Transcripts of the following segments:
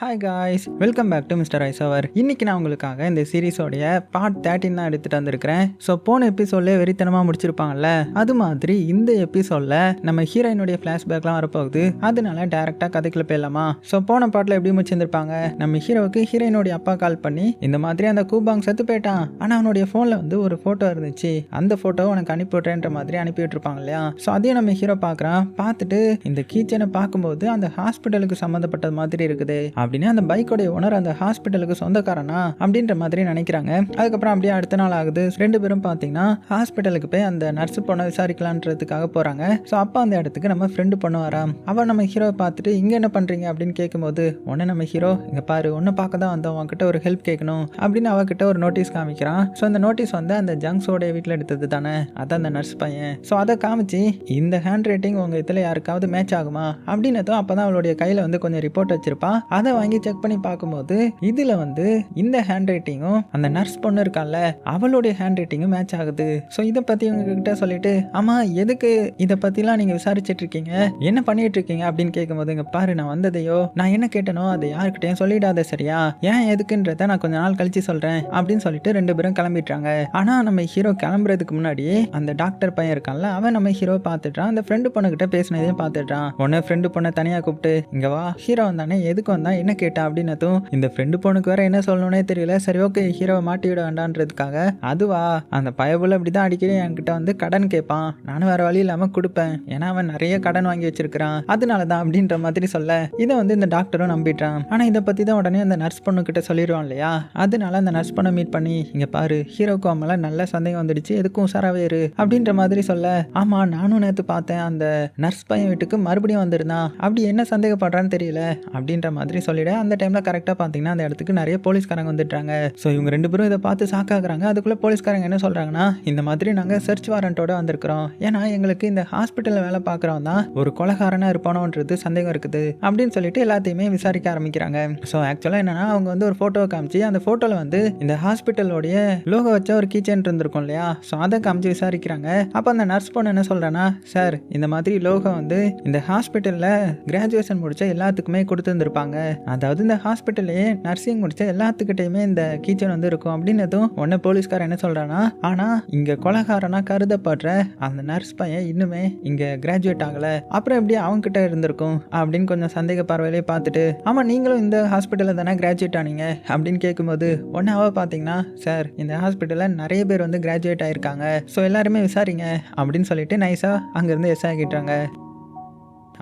Hi guys, welcome back to mister ஐசவர். இன்னைக்கு நான் உங்களுக்காக இந்த சீரீஸோடைய பார்ட் 13 தான் எடுத்துகிட்டு வந்திருக்கிறேன். ஸோ போன எபிசோட்லேயே வெறித்தனமாக முடிச்சிருப்பாங்கல்ல, அது மாதிரி இந்த எபிசோடில் நம்ம ஹீரோயினுடைய ஃப்ளாஷ்பேக்லாம் வரப்போகுது. அதனால டேரெக்டாக கதைக்குள்ள போயிடலாமா? ஸோ போன பாட்டில் எப்படி முடிச்சிருந்துருப்பாங்க, நம்ம ஹீரோவுக்கு ஹீரோயினுடைய அப்பா கால் பண்ணி இந்த மாதிரி அந்த கூபாங் செத்து போயிட்டான், ஆனால் அவனுடைய ஃபோனில் வந்து ஒரு ஃபோட்டோ இருந்துச்சு, அந்த ஃபோட்டோவை உனக்கு அனுப்பிவிட்றேன்ற மாதிரி அனுப்பி விட்டுருப்பாங்க இல்லையா? ஸோ அதையும் நம்ம ஹீரோ பார்க்குறான். பார்த்துட்டு இந்த கீச்சனை பார்க்கும்போது அந்த ஹாஸ்பிட்டலுக்கு சம்மந்தப்பட்டது மாதிரி இருக்குது அப்படின்னு அந்த பைக்கோடைய ஓனர் அந்த ஹாஸ்பிட்டலுக்கு சொந்தக்காரனா அப்படின்ற மாதிரி நினைக்கிறாங்க. அதுக்கப்புறம் அப்படியே அடுத்த நாள் ஆகுது. ரெண்டு பேரும் பார்த்தீங்கன்னா ஹாஸ்பிட்டலுக்கு போய் அந்த நர்ஸ் பொண்ணை விசாரிக்கலான்றதுக்காக போறாங்க. ஸோ அப்போ அந்த இடத்துக்கு நம்ம ஃப்ரெண்டு பொண்ணு வரா. அவன் நம்ம ஹீரோவை பார்த்துட்டு இங்கே என்ன பண்றீங்க அப்படின்னு கேட்கும்போது உடனே நம்ம ஹீரோ இங்க பாரு, உன்னை பார்க்க தான் வந்தோம், அவன்கிட்ட ஒரு ஹெல்ப் கேட்கணும் அப்படின்னு அவகிட்ட ஒரு நோட்டீஸ் காமிக்கிறான். ஸோ அந்த நோட்டீஸ் வந்து அந்த ஜங்ஸோடைய வீட்டில் எடுத்தது தானே, அதான் அந்த நர்ஸ் பையன். ஸோ அதை காமிச்சு இந்த ஹேண்ட் ரைட்டிங் உங்க இதில் யாருக்காவது மேட்ச் ஆகுமா அப்படின்னதும் அப்பதான் அவளுடைய கையில வந்து கொஞ்சம் ரிப்போர்ட் வச்சிருப்பா. அதை வாங்கி செக் பண்ணி பார்க்கும்போது இதுல வந்து இந்த ஹேண்ட் ரைட்டிங்கும் அந்த நர்ஸ் பொண்ணு இருக்கால அவளுடைய ஹேண்ட் ரைட்டிங்கும் மேட்ச் ஆகுது. ஸோ இதை பத்தி உங்ககிட்ட சொல்லிட்டு ஆமா எதுக்கு இதை பத்திலாம் நீங்க விசாரிச்சுட்டு இருக்கீங்க, என்ன பண்ணிட்டு இருக்கீங்க அப்படின்னு கேட்கும்போது இங்க பாரு, நான் வந்ததையோ நான் என்ன கேட்டனோ அதை யாருக்கிட்டையும் சொல்லிடாத, சரியா? ஏன் எதுக்குன்றத நான் கொஞ்ச நாள் கழிச்சு சொல்றேன் அப்படின்னு சொல்லிட்டு ரெண்டு பேரும் கிளம்பிட்டாங்க. ஆனா நம்ம ஹீரோ கிளம்புறதுக்கு முன்னாடியே அந்த டாக்டர் பையன் இருக்கான்ல அவன் நம்ம ஹீரோ பார்த்துட்டான். அந்த ஃப்ரெண்டு பொண்ணு கிட்ட பேசினதையும் பார்த்துட்டான். உடனே ஃப்ரெண்டு பொண்ணை தனியா கூப்பிட்டு இங்க வா, ஹீரோ வந்தானே எதுக்கு வந்தா என்ன கேட்டா அப்படின்னதும் இந்த ஃப்ரெண்டு பொண்ணுக்கு வேற என்ன சொல்லணும்னே தெரியல. சரி ஓகே, ஹீரோவை மாட்டி விட வேண்டான்றதுக்காக அதுவா அந்த பயபுல அப்படிதான் அடிக்கடி என்கிட்ட வந்து கடன் கேட்பான், நானும் வேற வழி இல்லாம கொடுப்பேன், ஏன்னா அவன் நிறைய கடன் வாங்கி வச்சிருக்கிறான், அதனாலதான் அப்படின்ற மாதிரி சொல்ல இதை வந்து இந்த டாக்டரும் நம்பிட்டான். ஆனா இதை பத்தி தான் உடனே அந்த நர்ஸ் பொண்ணு கிட்ட சொல்லிடுவான் இல்லையா? அதனால அந்த நர்ஸ் பொண்ணை மீட் பண்ணி இங்க பாரு, ஹீரோக்கு அவங்கள நல்ல சந்தேகம் வந்துடுச்சு, எதுக்கும் உசாராவே இரு அப்படின்ற மாதிரி சொல்ல ஆமா நானும் நேற்று பார்த்தேன் அந்த நர்ஸ் பையன் வீட்டுக்கு மறுபடியும் வந்திருந்தான், அப்படி என்ன சந்தேகப்படுறான்னு தெரியல அப்படின்ற மாதிரி சொல்லிட அந்த டைம்ல கரெக்டா பாத்தீங்கன்னா அந்த இடத்துக்கு நிறைய போலீஸ்காரங்க வந்துட்டாங்க. ஸோ இவங்க ரெண்டு பேரும் இதை பார்த்து சாக்காக்குறாங்க. அதுக்குள்ள போலீஸ்காரங்க என்ன சொல்றாங்கன்னா இந்த மாதிரி நாங்க சர்ச் வாரண்டோட வந்திருக்கிறோம், ஏன்னா எங்களுக்கு இந்த ஹாஸ்பிட்டல்ல வேலை பார்க்குறவன் தான் ஒரு கொலைகாரனா இருப்பானோன்றது சந்தேகம் இருக்குது அப்படின்னு சொல்லிட்டு எல்லாத்தையுமே விசாரிக்க ஆரம்பிக்கிறாங்க. ஸோ ஆக்சுவலா என்னன்னா அவங்க வந்து ஒரு போட்டோ காமிச்சு அந்த போட்டோல வந்து இந்த ஹாஸ்பிட்டலோடைய லோகோ வச்ச ஒரு கீச்சன் இருந்திருக்கும் இல்லையா? ஸோ அதை காமிச்சு விசாரிக்கிறாங்க. அப்போ அந்த நர்ஸ் பொண்ணு என்ன சொல்றேன்னா, சார் இந்த மாதிரி லோகோ வந்து இந்த ஹாஸ்பிட்டல்ல கிராஜுவேஷன் முடிச்ச எல்லாத்துக்குமே கொடுத்துருந்துருப்பாங்க, அதாவது இந்த ஹாஸ்பிட்டல்லையே நர்சிங் முடிச்ச எல்லாத்துக்கிட்டையுமே இந்த கீச்சன் வந்து இருக்கும் அப்படின்னதும் உடனே போலீஸ்காரன் என்ன சொல்றானா, ஆனா இங்க கொலைகாரனா கருதப்படுற அந்த நர்ஸ் பையன் இன்னுமே இங்க கிராஜுவேட் ஆகல, அப்புறம் எப்படி அவங்க கிட்ட இருந்திருக்கும் அப்படின்னு கொஞ்சம் சந்தேக பார்வையிலே பார்த்துட்டு ஆமா நீங்களும் இந்த ஹாஸ்பிட்டல்ல தானே கிராஜுவேட் ஆனீங்க அப்படின்னு கேட்கும்போது உடனே அவ பாத்தீங்கன்னா, சார் இந்த ஹாஸ்பிட்டல்ல நிறைய பேர் வந்து கிராஜுவேட் ஆயிருக்காங்க, ஸோ எல்லாருமே விசாரிங்க அப்படின்னு சொல்லிட்டு நைஸா அங்கிருந்து எஸ் ஆகிட்டாங்க.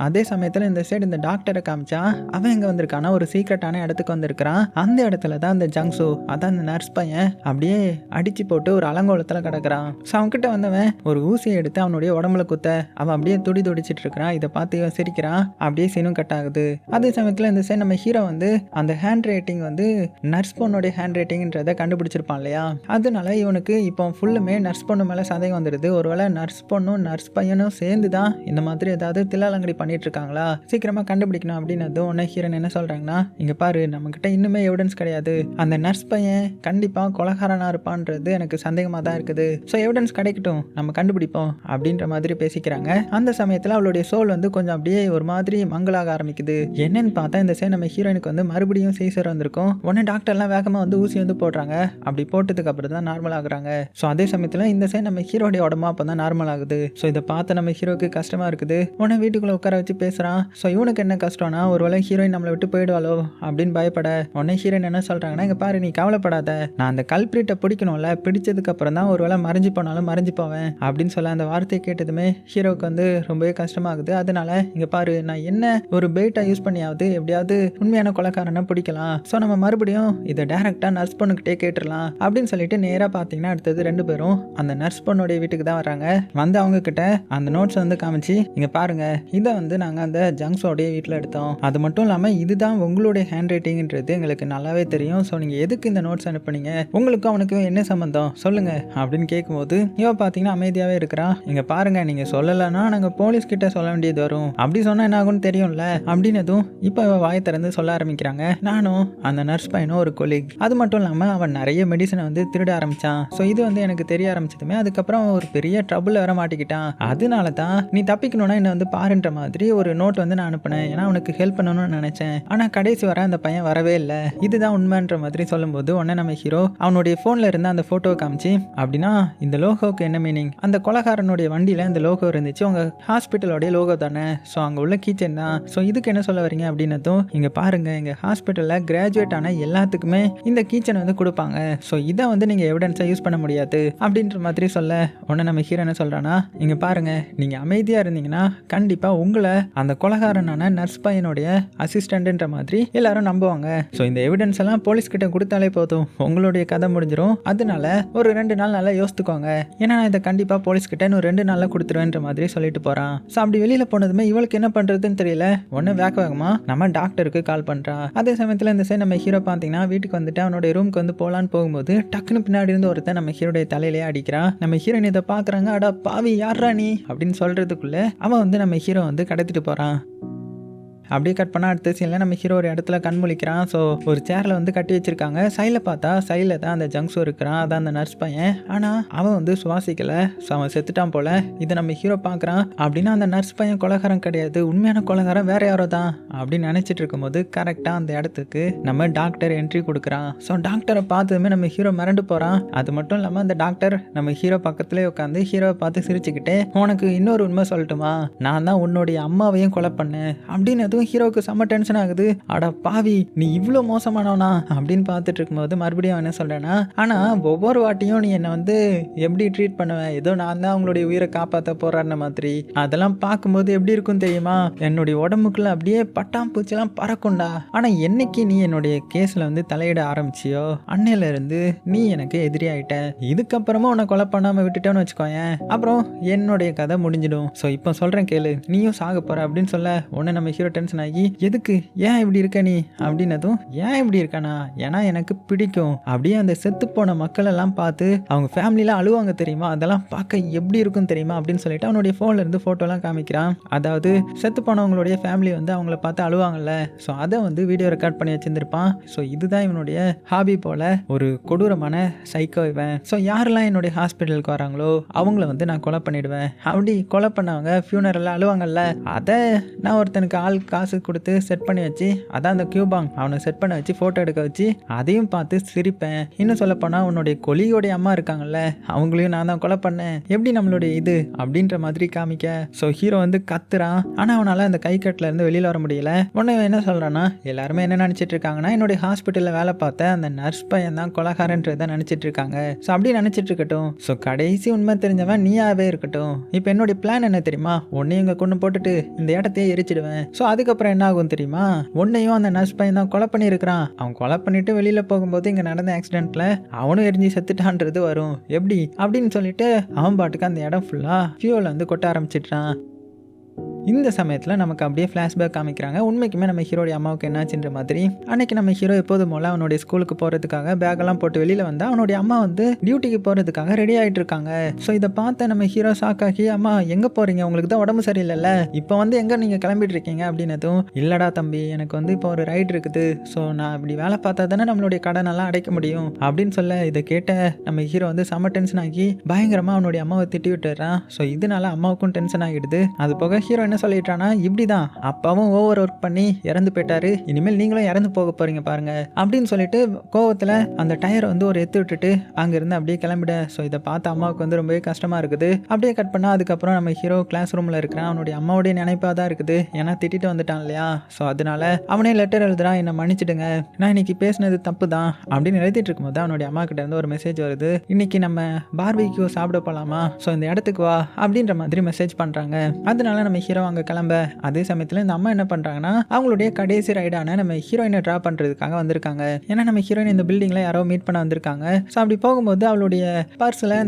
அதே சமயத்தில் இந்த சைடு இந்த டாக்டரை காமிச்சா அவன் எங்கே வந்திருக்கானா ஒரு சீக்ரெட்டான இடத்துக்கு வந்திருக்கிறான். அந்த இடத்துல தான் அந்த ஜங்ஸோ அதான் அந்த நர்ஸ் பையன் அப்படியே அடிச்சு போட்டு ஒரு அலங்கோலத்தில் கிடக்குறான். ஸோ அவன்கிட்ட வந்தவன் ஒரு ஊசியை எடுத்து அவனுடைய உடம்புல குத்த அவன் அப்படியே துடிச்சிட்டு இருக்கிறான். இதை பார்த்து இவன் சிரிக்கிறான், அப்படியே சீனும் கட் ஆகுது. அதே சமயத்தில் இந்த சைடு நம்ம ஹீரோ வந்து அந்த ஹேண்ட் ரைட்டிங் வந்து நர்ஸ் பொண்ணுடைய ஹேண்ட் ரைட்டிங்ன்றதை கண்டுபிடிச்சிருப்பான் இல்லையா? அதனால இவனுக்கு இப்போ ஃபுல்லுமே நர்ஸ் பொண்ணு மேலே சந்தேகம் வந்துடுது. ஒருவேளை நர்ஸ் பொண்ணும் நர்ஸ் பையனும் சேர்ந்து தான் இந்த மாதிரி ஏதாவது தில்லாலங்கடி பண்ணிட்டு இருக்காங்களா, சீக்கிரமா கண்டுபிடிக்கணும் அப்படின்னு உடனே ஹீரோன் என்ன சொல்றாங்கன்னா, இங்க பாரு நம்ம கிட்ட இன்னுமே எவிடன்ஸ் கிடையாது, அந்த நர்ஸ் பையன் கண்டிப்பா கொலைகாரனா இருப்பான்றது எனக்கு சந்தேகமா தான் இருக்குது, ஸோ எவிடன்ஸ் கிடைக்கட்டும் நம்ம கண்டுபிடிப்போம் அப்படின்ற மாதிரி பேசிக்கிறாங்க. அந்த சமயத்தில் அவளுடைய சோல் வந்து கொஞ்சம் அப்படியே ஒரு மாதிரி மங்களாக ஆரம்பிக்குது. என்னன்னு பார்த்தா இந்த சைடு நம்ம ஹீரோயினுக்கு வந்து மறுபடியும் சீசர் வந்திருக்கும். உடனே டாக்டர்லாம் வேகமா வந்து ஊசி வந்து போடுறாங்க. அப்படி போட்டதுக்கு அப்புறம் தான் நார்மல் ஆகுறாங்க. ஸோ அதே சமயத்தில் இந்த சைடு நம்ம ஹீரோடைய உடம்பா அப்போ தான் நார்மல் ஆகுது. ஸோ இதை பார்த்து நம்ம ஹீரோக்கு கஷ்டமா இருக்குது. உடனே வீட்டுக்குள்ள உட்கார வச்சு பேசுறான். ஸோ இவனுக்கு என்ன கஷ்டம்னா ஒருவேளை ஹீரோயின் நம்மளை விட்டு போயிடுவாளோ அப்படின்னு பயப்பட உடனே ஹீரோயின் என்ன சொல்றாங்கன்னா, இங்க பாரு நீ கவலைப்படாத, நான் அந்த கல்பிரிட்டை பிடிக்கணும்ல, பிடிச்சதுக்கு அப்புறம் தான் ஒருவேளை மறைஞ்சு போனாலும் மறைஞ்சு போவேன் அப்படின்னு சொல்ல அந்த வார்த்தையை கேட்டதுமே ஹீரோக்கு வந்து ரொம்பவே கஷ்டமாகுது. அதனால இங்க பாரு நான் என்ன ஒரு பெயிட்டா யூஸ் பண்ணியாவது எப்படியாவது உண்மையான கொலைக்காரனை பிடிக்கலாம், ஸோ நம்ம மறுபடியும் இதை டைரக்டா நர்ஸ் பொண்ணுகிட்டே கேட்டுடலாம் அப்படின்னு சொல்லிட்டு நேரா பார்த்தீங்கன்னா அடுத்தது ரெண்டு பேரும் அந்த நர்ஸ் பொண்ணுடைய வீட்டுக்கு தான் வராங்க. வந்து அவங்க கிட்ட அந்த நோட்ஸ் வந்து காமிச்சு இங்க பாருங்க இதை வந்து நாங்கள் அந்த ஜங்ஸோடைய வீட்டில் எடுத்தோம், அது மட்டும் இல்லாமல் இதுதான் உங்களுடைய ஹேண்ட் ரைட்டிங்ன்றது எங்களுக்கு நல்லாவே தெரியும், ஸோ நீங்கள் எதுக்கு இந்த நோட்ஸ் அனுப்புனீங்க, உங்களுக்கும் அவனுக்கும் என்ன சம்மந்தம் சொல்லுங்க அப்படின்னு கேட்கும்போது இவன் பார்த்தீங்கன்னா அமைதியாகவே இருக்கிறான். இங்கே பாருங்க நீங்கள் சொல்லலைன்னா நாங்கள் போலீஸ் கிட்ட சொல்ல வேண்டியது வரும், அப்படி சொன்னால் என்ன ஆகும்னு தெரியும்ல அப்படின்னதும் இப்போ வாயை திறந்து சொல்ல ஆரம்பிக்கிறாங்க. நானும் அந்த நர்ஸ் பையனும் ஒரு கொலீக், அது மட்டும் இல்லாமல் அவன் நிறைய மெடிசனை வந்து திருட ஆரம்பிச்சான், ஸோ இது வந்து எனக்கு தெரிய ஆரம்பிச்சதுமே அதுக்கப்புறம் ஒரு பெரிய ட்ரபுள் வர மாட்டிக்கிட்டான், அதனால தான் நீ தப்பிக்கணும்னா என்ன வந்து பாருன்ற மாதிரி மாதிரி ஒரு நோட் வந்து நான் அனுப்பினேன், ஏன்னா அவனுக்கு ஹெல்ப் பண்ணணும்னு நினைச்சேன். ஆனா கடைசி வர அந்த பையன் வரவே இல்லை, இதுதான் உண்மைன்ற மாதிரி சொல்லும்போது உடனே நம்ம ஹீரோ அவனுடைய போன்ல இருந்த அந்த போட்டோ காமிச்சு, அப்படின்னா இந்த லோகோக்கு என்ன மீனிங், அந்த கொலகாரனுடைய வண்டியில இந்த லோகோ இருந்துச்சு, உங்க ஹாஸ்பிட்டலோடைய லோகோ தானே, ஸோ அங்க உள்ள கீச்சன் தான், ஸோ இதுக்கு என்ன சொல்ல வரீங்க அப்படின்னதும், இங்க பாருங்க எங்க ஹாஸ்பிட்டல்ல கிராஜுவேட் ஆன எல்லாத்துக்குமே இந்த கீச்சன் வந்து கொடுப்பாங்க, ஸோ இதை வந்து நீங்க எவிடன்ஸா யூஸ் பண்ண முடியாது அப்படின்ற மாதிரி சொல்ல உடனே நம்ம ஹீரோ என்ன சொல்றானா, இங்க பாருங்க நீங்க அமைதியா இருந்தீங்கன்னா கண்டிப்பா உங்களை அந்த கொலகாரனான நர்ஸ் பையனுடைய அசிஸ்டன்ட்ன்ற மாதிரி எல்லாரும் நம்புவாங்க, ஸோ இந்த எவிடன்ஸ் எல்லாம் போலீஸ் கிட்ட கொடுத்தாலே போதும் உங்களுடைய கதை முடிஞ்சிடும், அதனால ஒரு 2 நாள் நல்லா யோசித்துக்கோங்க, ஏன்னா நான் இதை கண்டிப்பா போலீஸ் கிட்ட இன்னும் 2 நாள்ல கொடுத்துருவேன்ற மாதிரி சொல்லிட்டு போறான். ஸோ அப்படி வெளியில போனதுமே இவளுக்கு என்ன பண்றதுன்னு தெரியல, ஒன்னு வேகமா நம்ம டாக்டருக்கு கால் பண்றா. அதே சமயத்துல இந்த சைடு நம்ம ஹீரோ பாத்தீங்கன்னா வீட்டுக்கு வந்துட்டு அவனுடைய ரூமுக்கு வந்து போலான்னு போகும்போது டக்குன்னு பின்னாடி இருந்து ஒருத்தன் நம்ம ஹீரோடைய தலையிலேயே அடிக்கிறான். நம்ம ஹீரோயின் இதை பாக்குறாங்க, அடா பாவி யாரா நீ அப்படின்னு சொல்றதுக்குள்ள அவன் வந்து நம்ம ஹீரோ வந்து கடத்திட்டு போறான். அப்படியே கட் பண்ணால் அடுத்த சீனில் நம்ம ஹீரோ ஒரு இடத்துல கண் முழிக்கிறான். ஸோ ஒரு சேரில் வந்து கட்டி வச்சிருக்காங்க. சைடில் பார்த்தா சைடில் தான் அந்த ஜங்ஸு இருக்கிறான், அதான் அந்த நர்ஸ் பையன். ஆனால் அவன் வந்து சுவாசிக்கலை, ஸோ அவன் செத்துட்டான் போல. இதை நம்ம ஹீரோ பார்க்குறான். அப்படின்னா அந்த நர்ஸ் பையன் கொலகாரம் கிடையாது, உண்மையான கொலகாரம் வேற யாரோ தான் அப்படின்னு நினச்சிட்டு இருக்கும்போது கரெக்டாக அந்த இடத்துக்கு நம்ம டாக்டர் என்ட்ரி கொடுக்குறான். ஸோ டாக்டரை பார்த்ததுமே நம்ம ஹீரோ மிரண்டு போகிறான். அது மட்டும் இல்லாமல் அந்த டாக்டர் நம்ம ஹீரோ பக்கத்துலேயே உட்காந்து ஹீரோவை பார்த்து சிரிச்சுக்கிட்டே, உனக்கு இன்னொரு உண்மை சொல்லட்டுமா, நான் தான் உன்னுடைய அம்மாவையும் கொலை பண்ணேன் அப்படின்னு ஹீரோக்கு செம்ம டென்ஷன் ஆகுது. அட பாவி நீ இவ்வளோ மோசமானவனா அப்படின்னு பார்த்துட்டு இருக்கும்போது மறுபடியும் என்ன சொல்றேன்னா, ஆனா ஒவ்வொரு வாட்டியும் நீ என்னை வந்து எப்படி ட்ரீட் பண்ணுவேன், ஏதோ நான் தான் அவங்களுடைய உயிரை காப்பாற்ற போறாருன மாதிரி, அதெல்லாம் பார்க்கும்போது எப்படி இருக்கும் தெரியுமா, என்னுடைய உடம்புக்குள்ள அப்படியே பட்டாம்பூச்சிலாம் பறக்கும்டா. ஆனா என்னைக்கு நீ என்னுடைய கேஸ்ல வந்து தலையிட ஆரம்பிச்சியோ அன்னையில இருந்து நீ எனக்கு எதிரி ஆயிட்ட, இதுக்கப்புறமா உன்னை கொலை பண்ணாம விட்டுட்டேன்னு வச்சுக்கோயேன், அப்புறம் என்னுடைய கதை முடிஞ்சிடும். ஸோ இப்போ சொல்றேன் கேளு, நீயும் சாக போற அப்படின்னு சொல்ல உடனே நம்ம ஹீரோ டென்ஷன் ஆகி, எதுக்கு ஏன் இப்படி இருக்க நீ அப்படின்னதும், ஏன் இப்படி இருக்கானா, ஏன்னா எனக்கு பிடிக்கும், அப்படியே அந்த செத்து போன மக்கள் எல்லாம் பார்த்து அவங்க ஃபேமிலிலாம் அழுவாங்க தெரியுமா, அதெல்லாம் பார்க்க எப்படி இருக்கும் தெரியுமா அப்படின்னு சொல்லிட்டு அவனுடைய ஃபோன்ல இருந்து ஃபோட்டோலாம் காமிக்கிறான். அதாவது செத்து போனவங்களுடைய ஃபேமிலி வந்து அவங்கள பார்த்து அழுவாங்கல்ல, ஸோ அதை வந்து வீடியோ ரெக்கார்ட் பண்ணி வச்சிருந்திருப்பான். ஸோ இதுதான் இவனுடைய ஹாபி போல, ஒரு கொடூரமான சைக்கோ இவன். ஸோ யாரெல்லாம் என்னுடைய ஹாஸ்பிட்டலுக்கு வராங்களோ அவங்கள வந்து நான் கொலை பண்ணிடுவேன், அப்படி கொலை பண்ணவங்க ஃபியூனரல்ல அழுவாங்கல்ல, அதை நான் ஒருத்தனுக்கு ஆள் காசு கொடுத்து செட் பண்ணி வச்சு, அதான் அந்த கியூபாங் அவனை செட் பண்ண வச்சு ஃபோட்டோ எடுக்க வச்சு அதையும் பார்த்து சிரிப்பேன். இன்னும் சொல்ல போனால் உன்னுடைய கொலியோடைய அம்மா இருக்காங்கல்ல, அவங்களையும் நான் தான் கொலை பண்ணேன், எப்படி நம்மளுடைய இது அப்படின்ற மாதிரி காமிக்க. ஸோ ஹீரோ வந்து கத்துறான். ஆனால் அவனால் அந்த கை கட்டில் இருந்து வெளியில் வர முடியல. உடனே என்ன சொல்கிறான்னா, எல்லாருமே என்ன நினச்சிட்டு இருக்காங்கன்னா, என்னுடைய ஹாஸ்பிட்டலில் வேலை பார்த்த அந்த நர்ஸ் பையன் தான் கொலகாரன்றதை நினச்சிட்டு இருக்காங்க. ஸோ அப்படி நினச்சிட்டு இருக்கட்டும், ஸோ கடைசி உண்மை தெரிஞ்சவன் நீயாவே இருக்கட்டும். இப்போ என்னுடைய பிளான் என்ன தெரியுமா, உன்னையும் இங்கே கொண்டு போட்டுட்டு இந்த இடத்தையே எரிச்சிடுவேன். ஸோ அதுக்கப்புறம் என்ன ஆகும் தெரியுமா, உன்னையும் அந்த நர்ஸ் பையன் தான் கொலை பண்ணியிருக்கிறான், அவன் கொலை பண்ணிட்டு வெளியில போகும்போது இங்க நடந்த ஆக்சிடென்ட்ல அவனும் எரிஞ்சு செத்துட்டான்றது வரும் எப்படி அப்படின்னு சொல்லிட்டு அவன் பாட்டுக்கு அந்த இடம் ஃபுல்லா ஃபியூல் வந்து கொட்ட ஆரம்பிச்சிட்டான். இந்த சமயத்தில் நமக்கு அப்படியே ஃப்ளாஷ்பேக் காமிக்கிறாங்க. உண்மைக்குமே நம்ம ஹீரோடைய அம்மாவுக்கு என்னாச்சுன்ற மாதிரி. அன்னைக்கு நம்ம ஹீரோ எப்போதும் போல அவனுடைய ஸ்கூலுக்கு போகிறதுக்காக பேக்கெல்லாம் போட்டு வெளியில் வந்தால் அவனுடைய அம்மா வந்து டியூட்டிக்கு போகிறதுக்காக ரெடி ஆகிட்டு இருக்காங்க. ஸோ இதை பார்த்து நம்ம ஹீரோ ஷாக்காகி, அம்மா எங்கே போகிறீங்க, உங்களுக்கு தான் உடம்பு சரியில்லைல்ல, இப்போ வந்து எங்கே நீங்கள் கிளம்பிட்டு இருக்கீங்க அப்படின்னதும், இல்லடா தம்பி எனக்கு வந்து இப்போ ஒரு ரைட் இருக்குது, ஸோ நான் இப்படி வேலை பார்த்தா தானே நம்மளுடைய கடனெல்லாம் அடைக்க முடியும் அப்படின்னு சொல்ல, இதை கேட்ட நம்ம ஹீரோ வந்து செம்ம டென்ஷன் ஆகி பயங்கரமாக அவனுடைய அம்மாவை திட்டி விட்டுறான். ஸோ இதனால அம்மாவுக்கும் டென்ஷன் ஆகிடுது. அது போக ஹீரோ என்ன சொல்லிட்டானா, இப்படிதான் அப்பாவும் ஓவர் ஒர்க் பண்ணி இறந்து போயிட்டாரு, இனிமேல் நீங்களும் இறந்து போக போறீங்க பாருங்க அப்படின்னு சொல்லிட்டு கோவத்துல அந்த டயரை வந்து ஒரு எத்து விட்டுட்டு அங்கிருந்து அப்படியே கிளம்பிட. ஸோ இதை பார்த்து அம்மாவுக்கு வந்து ரொம்பவே கஷ்டமா இருக்குது. அப்படியே கட் பண்ணா அதுக்கப்புறம் நம்ம ஹீரோ கிளாஸ் ரூம்ல இருக்கிறான். அவனுடைய அம்மாவுடைய நினைப்பா தான் இருக்குது, ஏன்னா திட்டிட்டு வந்துட்டான் இல்லையா. ஸோ அதனால அவனே லெட்டர் எழுதுறான், என்னை மன்னிச்சிடுங்க, நான் இன்னைக்கு பேசினது தப்பு தான் அப்படின்னு எழுதிட்டு இருக்கும்போது அவனுடைய அம்மா கிட்ட இருந்து ஒரு மெசேஜ் வருது, இன்னைக்கு நம்ம பார்பிக்யூ சாப்பிட போலாமா, ஸோ இந்த இடத்துக்கு வா அப்படின்ற மாதிரி மெசேஜ் பண்றாங்க. அதனால நம்ம ஹீரோ அங்கே கிளம்ப. அதே சமயத்தில் இந்த அம்மா என்ன பண்றாங்கன்னா, அவங்களுடைய கடைசி ரைடான நம்ம ஹீரோயினை ட்ரா பண்றதுக்காக வந்திருக்காங்க. ஏன்னா நம்ம ஹீரோயின் இந்த பில்டிங்ல யாரோ மீட் பண்ண வந்திருக்காங்க. ஸோ அப்படி போகும்போது அவளுடைய பர்ஸ்ல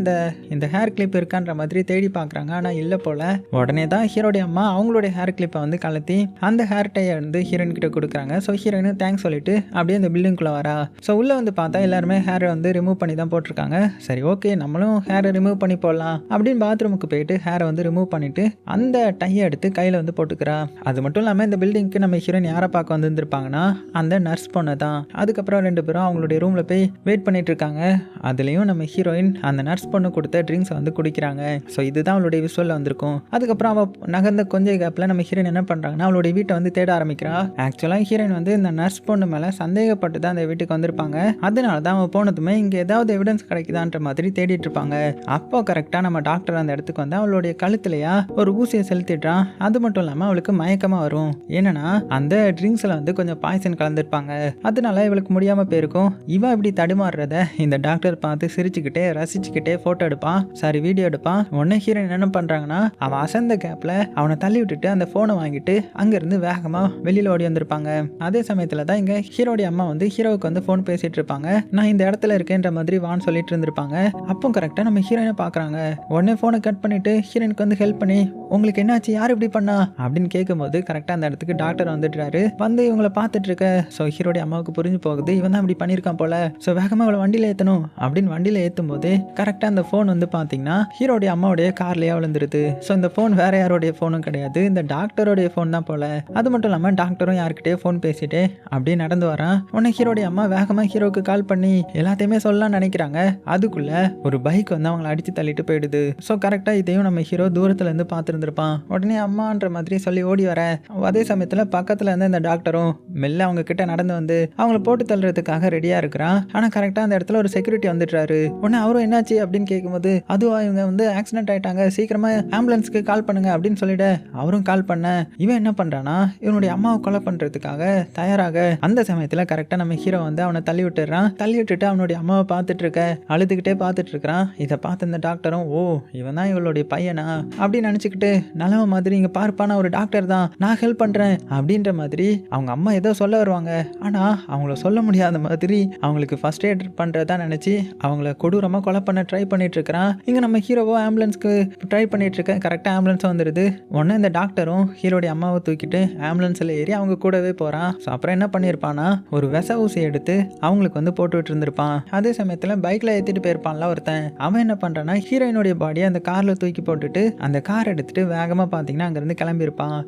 இந்த ஹேர் கிளிப் இருக்கான்ற மாதிரி தேடி பார்க்குறாங்க. ஆனால் இல்லை போல. உடனே தான் ஹீரோடைய அம்மா அவங்களுடைய ஹேர் கிளிப்பை வந்து கலத்தி அந்த ஹேர் டையை வந்து ஹீரோயின் கிட்ட கொடுக்குறாங்க. ஸோ ஹீரோயின் தேங்க்ஸ் சொல்லிட்டு அப்படியே அந்த பில்டிங்குள்ள வரா. ஸோ உள்ள வந்து பார்த்தா எல்லாருமே ஹேரை வந்து ரிமூவ் பண்ணி தான் போட்டிருக்காங்க. சரி ஓகே நம்மளும் ஹேரை ரிமூவ் பண்ணி போடலாம் அப்படின்னு பாத்ரூமுக்கு போயிட்டு ஹேரை வந்து ரிமூவ் பண்ணிட்டு அந்த டையை எடுத்து எடுத்து கையில் வந்து போட்டுக்கிறா. அது மட்டும் இல்லாமல் இந்த பில்டிங்க்கு நம்ம ஹீரோயின் யாரை பார்க்க வந்துருந்துருப்பாங்கன்னா அந்த நர்ஸ் பொண்ணை தான். அதுக்கப்புறம் 2 பேரும் அவங்களுடைய ரூமில் போய் வெயிட் பண்ணிட்டு இருக்காங்க. அதுலேயும் நம்ம ஹீரோயின் அந்த நர்ஸ் பொண்ணு கொடுத்த ட்ரிங்க்ஸை வந்து குடிக்கிறாங்க. ஸோ இதுதான் அவளுடைய விஷுவலில் வந்திருக்கும். அதுக்கப்புறம் அவள் நகர்ந்த கொஞ்சம் கேப்பில் நம்ம ஹீரோயின் என்ன பண்ணுறாங்கன்னா அவளுடைய வீட்டை வந்து தேட ஆரம்பிக்கிறா. ஆக்சுவலாக ஹீரோயின் வந்து இந்த நர்ஸ் பொண்ணு மேலே சந்தேகப்பட்டு தான் அந்த வீட்டுக்கு வந்திருப்பாங்க. அதனால தான் அவன் போனதுமே இங்கே ஏதாவது எவிடன்ஸ் கிடைக்குதான்ற மாதிரி தேடிட்டு இருப்பாங்க. அப்போ கரெக்டாக நம்ம டாக்டர் அந்த இடத்துக்கு வந்து அவளுடைய கழுத்துலையா ஒரு ஊசியை செலுத்திடுறான். அது மட்டும் இல்லாமல் அவளுக்கு மயக்கமாக வரும். ஏன்னா அந்த ட்ரிங்க்ஸில் வந்து கொஞ்சம் பாய்சன் கலந்துருப்பாங்க. அதனால இவளுக்கு முடியாமல் போயிருக்கும். இவன் இப்படி தடுமாறுறத இந்த டாக்டர் பார்த்து சிரிச்சுக்கிட்டே ரசிச்சுக்கிட்டே ஃபோட்டோ எடுப்பான், சாரி வீடியோ எடுப்பான். உடனே ஹீரோயின் என்ன பண்ணுறாங்கன்னா அவன் அசந்த கேப்பில் அவனை தள்ளி விட்டுட்டு அந்த ஃபோனை வாங்கிட்டு அங்கேருந்து வேகமாக வெளியில் ஓடி வந்திருப்பாங்க. அதே சமயத்தில் தான் இங்கே ஹீரோடைய அம்மா வந்து ஹீரோவுக்கு வந்து ஃபோன் பேசிட்டு இருப்பாங்க. நான் இந்த இடத்துல இருக்கேன்ற மாதிரி வான்னு சொல்லிட்டு இருந்திருப்பாங்க. அப்போ கரெக்டாக நம்ம ஹீரோயினை பார்க்குறாங்க. உடனே ஃபோனை கட் பண்ணிட்டு ஹீரோயினுக்கு வந்து ஹெல்ப் பண்ணி உங்களுக்கு என்னாச்சு, யார் இப்படி பண்ணா அப்படின்னு கேட்கும்போது கரெக்டாக அந்த இடத்துக்கு டாக்டர் வந்துடுறாரு. வந்து இவங்களை பார்த்துட்டு இருக்க. ஸோ ஹீரோடைய அம்மாவுக்கு புரிஞ்சு போகுது இவன் தான் இப்படி பண்ணியிருக்கான் போல. ஸோ வேகமாக அவளை வண்டியில் ஏற்றணும் அப்படின்னு வண்டியில் ஏற்றும் போது கரெக்டாக அந்த ஃபோன் வந்து பார்த்தீங்கன்னா ஹீரோடைய அம்மாவுடைய கார்லேயே விழுந்துருது. ஸோ இந்த ஃபோன் வேற யாருடைய ஃபோனும் கிடையாது, இந்த டாக்டருடைய ஃபோன் தான் போல. அது மட்டும் இல்லாமல் டாக்டரும் யாருக்கிட்டே ஃபோன் பேசிட்டு அப்படியே நடந்து வரான். உடனே ஹீரோடைய அம்மா வேகமாக ஹீரோவுக்கு கால் பண்ணி எல்லாத்தையுமே சொல்லலாம்னு நினைக்கிறாங்க. அதுக்குள்ள ஒரு பைக் வந்து அவங்களை அடித்து தள்ளிட்டு போயிடுது. ஸோ கரெக்டாக இதையும் நம்ம ஹீரோ தூரத்துல இருந்து பார்த்துருந்துருப்பான். உடனே அம்மான்ற மாதிரி சொல்லி ஓடி வர. அதே சமயத்தில் பக்கத்தில் இருந்து இந்த டாக்டரும் மெல்ல அவங்க கிட்ட நடந்து வந்து அவங்கள போட்டு தள்ளுறதுக்காக ரெடியாக இருக்கிறான். ஆனால் கரெக்டாக அந்த இடத்துல ஒரு செக்யூரிட்டி வந்துடுறாரு. உடனே அவரும் என்னாச்சு அப்படின்னு கேட்கும்போது அதுவா இவங்க வந்து ஆக்சிடென்ட் ஆயிட்டாங்க, சீக்கிரமா ஆம்புலன்ஸ்க்கு கால் பண்ணுங்க அப்படின்னு சொல்லிட்டு அவரும் கால் பண்ண இவன் என்ன பண்றானா இவனுடைய அம்மாவை கொலை பண்றதுக்காக தயாராக. அந்த சமயத்தில் கரெக்டாக நம்ம ஹீரோ வந்து அவனை தள்ளி விட்டுறான். தள்ளி விட்டுட்டு அவனுடைய அம்மாவை பார்த்துட்டு இருக்க அழுதுகிட்டே பார்த்துட்டு இருக்கிறான். இதை பார்த்து இந்த டாக்டரும் ஓ இவன் தான் இவளுடைய பையனா அப்படின்னு நினச்சிக்கிட்டு நல்லவ மாதிரி இங்கே பார்ப்பான ஒரு டாக்டர் தான், நான் ஹெல்ப் பண்ணுறேன் அப்படின்ற மாதிரி அவங்க அம்மா ஏதோ சொல்ல வருவாங்க. ஆனால் அவங்கள சொல்ல முடியாத மாதிரி அவங்களுக்கு ஃபர்ஸ்ட் எய்ட் பண்ணுறதா நினச்சி அவங்கள கொடூரமாக கொலை பண்ண ட்ரை பண்ணிட்டு இருக்கிறான். இங்கே நம்ம ஹீரோவோ ஆம்புலன்ஸ்க்கு ட்ரை பண்ணிட்டு இருக்க. கரெக்டாக ஆம்புலன்ஸும் வந்துடுது. உடனே இந்த டாக்டரும் ஹீரோடைய அம்மாவை தூக்கிட்டு ஆம்புலன்ஸில் ஏறி அவங்க கூடவே போகிறான். ஸோ அப்புறம் என்ன பண்ணியிருப்பான்னா ஒரு விச ஊசி எடுத்து அவங்களுக்கு வந்து போட்டுவிட்டு இருந்திருப்பான். அதே சமயத்தில் பைக்கில் ஏற்றிட்டு போயிருப்பான்ல ஒருத்தன். அவன் என்ன பண்ணுறான்னா ஹீரோயினுடைய பாடியை அந்த காரில் தூக்கி போட்டுட்டு அந்த கார் எடுத்துட்டு வேகமாக பார்த்தீங்கன்னா அங்கேருந்து கிளம்பியிருப்பான்.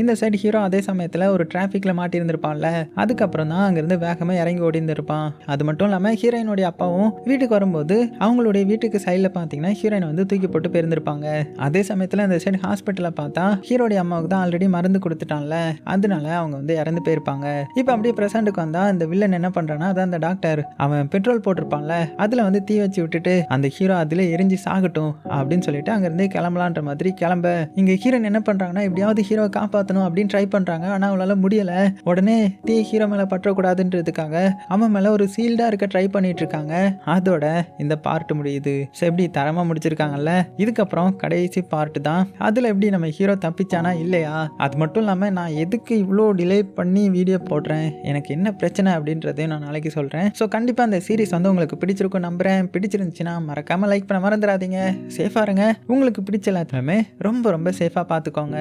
இந்த சைடு ஹீரோ அதே சமயத்தில் ஒரு டிராஃபிக்கில் மாட்டியிருந்திருப்பான்ல. அதுக்கப்புறம் தான் அங்கேருந்து வேகமாக இறங்கி ஓடிந்திருப்பான். அது மட்டும் இல்லாமல் ஹீரோயினுடைய அப்பாவும் வீட்டுக்கு வரும்போது அவங்களுடைய வீட்டுக்கு சைடில் பார்த்தீங்கன்னா ஹீரோயின் வந்து தூக்கி போட்டு போயிருந்திருப்பாங்க. அதே சமயத்தில் இந்த சைடு ஹாஸ்பிட்டலில் பார்த்தா ஹீரோடைய அம்மாவுக்கு தான் ஆல்ரெடி மருந்து கொடுத்துட்டான்ல, அதனால அவங்க வந்து இறந்து போயிருப்பாங்க. இப்போ அப்படியே ப்ரெசென்ட்டுக்கு வந்தால் அந்த வில்லன் என்ன பண்ணுறான்னா அதான் அந்த டாக்டர் அவன் பெட்ரோல் போட்டிருப்பான்ல அதில் வந்து தீ வச்சு விட்டுட்டு அந்த ஹீரோ அதில் எரிஞ்சு சாகட்டும் அப்படின்னு சொல்லிட்டு அங்கேருந்து கிளம்பலான்ற மாதிரி கிளம்ப இங்கே ஹீரோயின் என்ன பண்ணுறாங்கன்னா எப்படியாவது ஹீரோவை காப்பாற்ற அப்படின்னு ட்ரை பண்றாங்க. ஆனா அவளால முடியல. உடனே தீ ஹீரோ மேல பற்றக்கூடாதுன்றதுக்காக அவன் மேல ஒரு சீல்டா இருக்க ட்ரை பண்ணிட்டு இருக்காங்க. அதோட இந்த பார்ட் முடியுது. எப்படி தரமா முடிச்சிருக்காங்கல்ல. இதுக்கப்புறம் கடைசி பார்ட் தான். அதுல எப்படி நம்ம ஹீரோ தப்பிச்சானா இல்லையா, அது மட்டும் இல்லாம நான் எதுக்கு இவ்வளோ டிலே பண்ணி வீடியோ போடுறேன், எனக்கு என்ன பிரச்சனை அப்படின்றதையும் நான் நாளைக்கு சொல்றேன். ஸோ கண்டிப்பா அந்த சீரிஸ் வந்து உங்களுக்கு பிடிச்சிருக்கும் நம்புறேன். பிடிச்சிருந்துச்சுன்னா மறக்காம லைக் பண்ண மறந்துடாதீங்க. சேஃபா இருங்க. உங்களுக்கு பிடிச்ச எல்லாத்துலையுமே ரொம்ப ரொம்ப சேஃபா பார்த்துக்கோங்க.